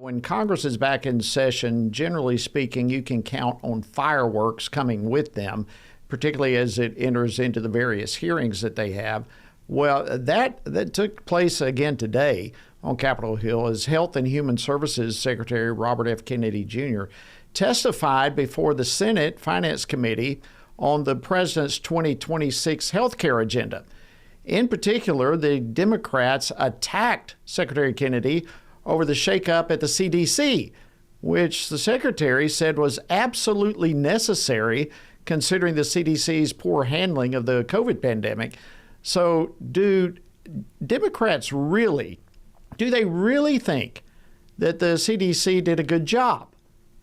When Congress is back in session, generally speaking, you can count on fireworks coming with them, particularly as it enters into the various hearings that they have. Well, that took place again today on Capitol Hill as Health and Human Services Secretary Robert F. Kennedy Jr. testified before the Senate Finance Committee on the president's 2026 health care agenda. In particular, the Democrats attacked Secretary Kennedy over the shakeup at the CDC, which the secretary said was absolutely necessary considering the CDC's poor handling of the COVID pandemic. So do Democrats really think that the CDC did a good job?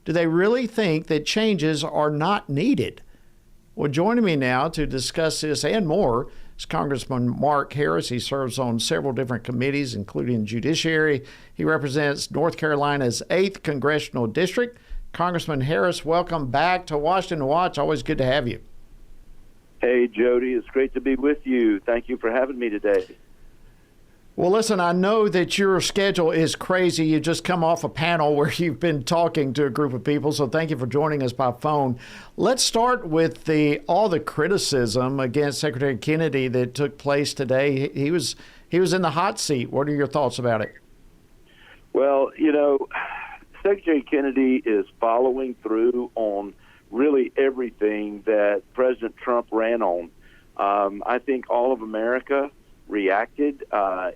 Do they really think that changes are not needed? Well, joining me now to discuss this and more is Congressman Mark Harris. He serves on several different committees, including Judiciary. He represents North Carolina's 8th Congressional District. Congressman Harris, welcome back to Washington Watch. Always good to have you. Hey, Jody. It's great to be with you. Thank you for having me today. Well, listen, I know that your schedule is crazy. You just come off a panel where you've been talking to a group of people, so thank you for joining us by phone. Let's start with all the criticism against Secretary Kennedy that took place today. He was in the hot seat. What are your thoughts about it? Well, Secretary Kennedy is following through on really everything that President Trump ran on. I think all of America reacted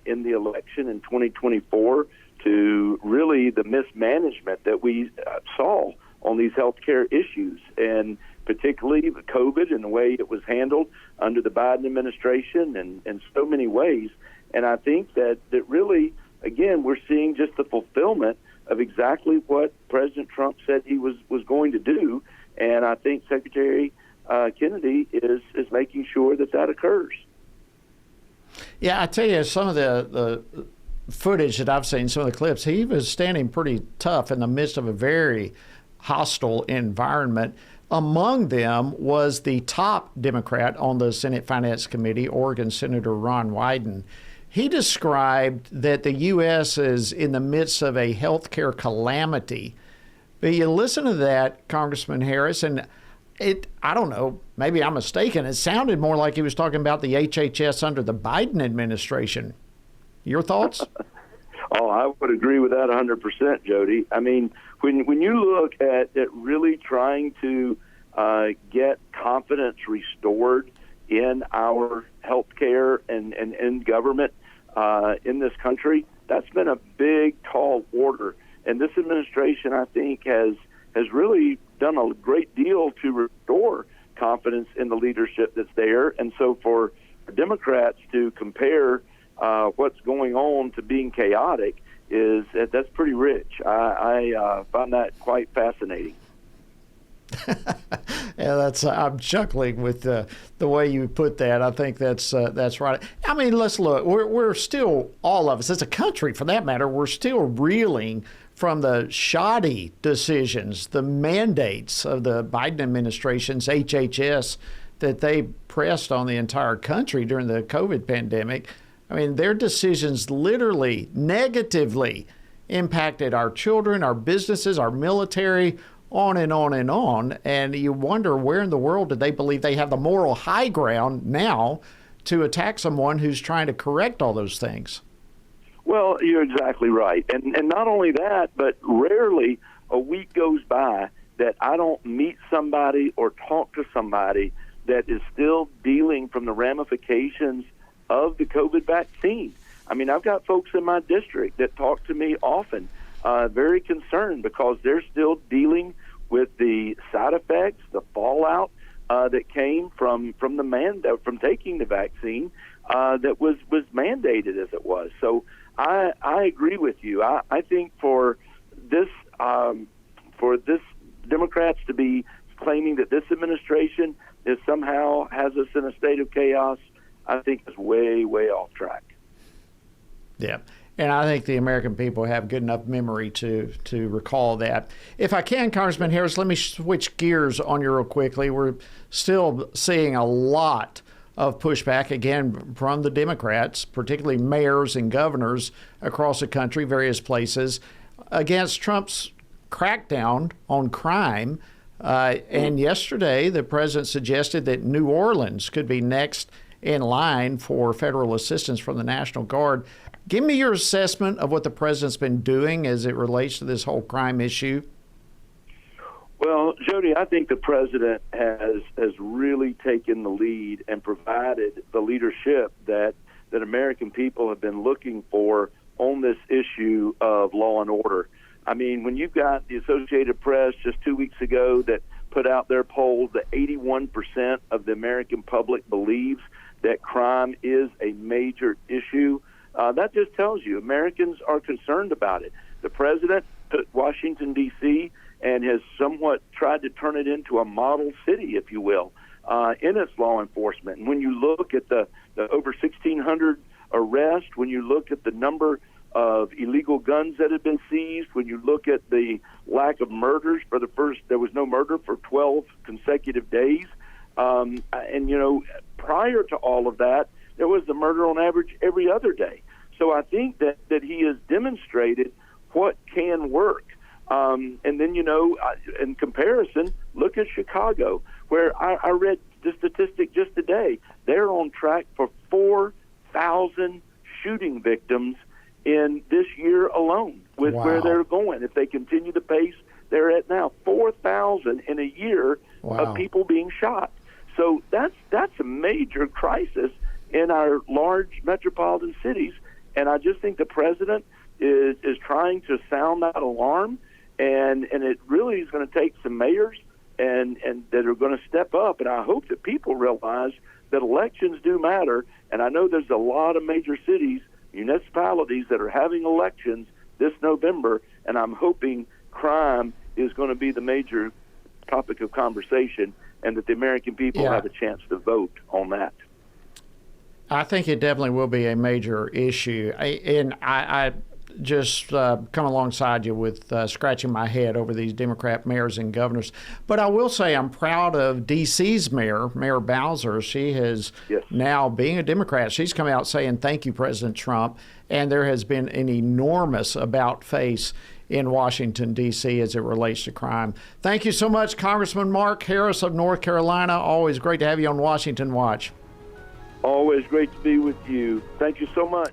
in the election in 2024 to really the mismanagement that we saw on these healthcare issues, and particularly the COVID and the way it was handled under the Biden administration and in so many ways. And I think that really, again, we're seeing just the fulfillment of exactly what President Trump said he was going to do. And I think Secretary Kennedy is making sure that occurs. Yeah, I tell you, some of the footage that I've seen, some of the clips, he was standing pretty tough in the midst of a very hostile environment. Among them was the top Democrat on the Senate Finance Committee, Oregon Senator Ron Wyden. He described that the U.S. is in the midst of a healthcare calamity. But you listen to that, Congressman Harris, and I don't know, maybe I'm mistaken. It sounded more like he was talking about the HHS under the Biden administration. Your thoughts? Oh, I would agree with that 100%, Jody. I mean, when you look at really trying to get confidence restored in our healthcare and in government in this country, that's been a big, tall order. And this administration, I think, has really done a great deal to restore confidence in the leadership that's there. And so for Democrats to compare what's going on to being chaotic that's pretty rich. I find that quite fascinating. Yeah, I'm chuckling with the way you put that. I think that's right. I mean, let's look. We're still, all of us, as a country for that matter, we're still reeling from the shoddy decisions, the mandates of the Biden administration's HHS that they pressed on the entire country during the COVID pandemic. I mean, their decisions literally negatively impacted our children, our businesses, our military, on and on and on. And you wonder, where in the world did they believe they have the moral high ground now to attack someone who's trying to correct all those things? Well, you're exactly right. And not only that, but rarely a week goes by that I don't meet somebody or talk to somebody that is still dealing from the ramifications of the COVID vaccine. I mean, I've got folks in my district that talk to me often, very concerned because they're still dealing with the side effects, the fallout that came from from taking the vaccine that was mandated as it was. So I agree with you. I think for this Democrats to be claiming that this administration somehow has us in a state of chaos, I think is way, way off track. Yeah. And I think the American people have good enough memory to recall that. If I can, Congressman Harris, let me switch gears on you real quickly. We're still seeing a lot of pushback, again, from the Democrats, particularly mayors and governors across the country, various places, against Trump's crackdown on crime. And yesterday, the president suggested that New Orleans could be next in line for federal assistance from the National Guard. Give me your assessment of what the president's been doing as it relates to this whole crime issue. Well, Jody, I think the president has really taken the lead and provided the leadership that American people have been looking for on this issue of law and order. I mean, when you've got the Associated Press just 2 weeks ago that put out their poll that 81% of the American public believes that crime is a major issue, that just tells you Americans are concerned about it. The president took Washington, D.C., and has somewhat tried to turn it into a model city, if you will, in its law enforcement. And when you look at the over 1,600 arrests, when you look at the number of illegal guns that have been seized, when you look at the lack of murders there was no murder for 12 consecutive days. And, prior to all of that, there was the murder on average every other day. So I think that he has demonstrated what can work. And then, in comparison, look at Chicago, where I read the statistic just today. They're on track for 4,000 shooting victims in this year alone with where they're going. If they continue the pace they're at now, 4,000 in a year of people being shot. So that's a major crisis in our large metropolitan cities. And I just think the president is trying to sound that alarm. And it really is going to take some mayors and that are going to step up. And I hope that people realize that elections do matter. And I know there's a lot of major cities, municipalities that are having elections this November. And I'm hoping crime is going to be the major topic of conversation and that the American people have a chance to vote on that. I think it definitely will be a major issue. I just come alongside you with scratching my head over these Democrat mayors and governors. But I will say I'm proud of D.C.'s Mayor Bowser. She has now, being a Democrat, she's come out saying, thank you, President Trump. And there has been an enormous about-face in Washington, D.C. as it relates to crime. Thank you so much, Congressman Mark Harris of North Carolina. Always great to have you on Washington Watch. Always great to be with you. Thank you so much.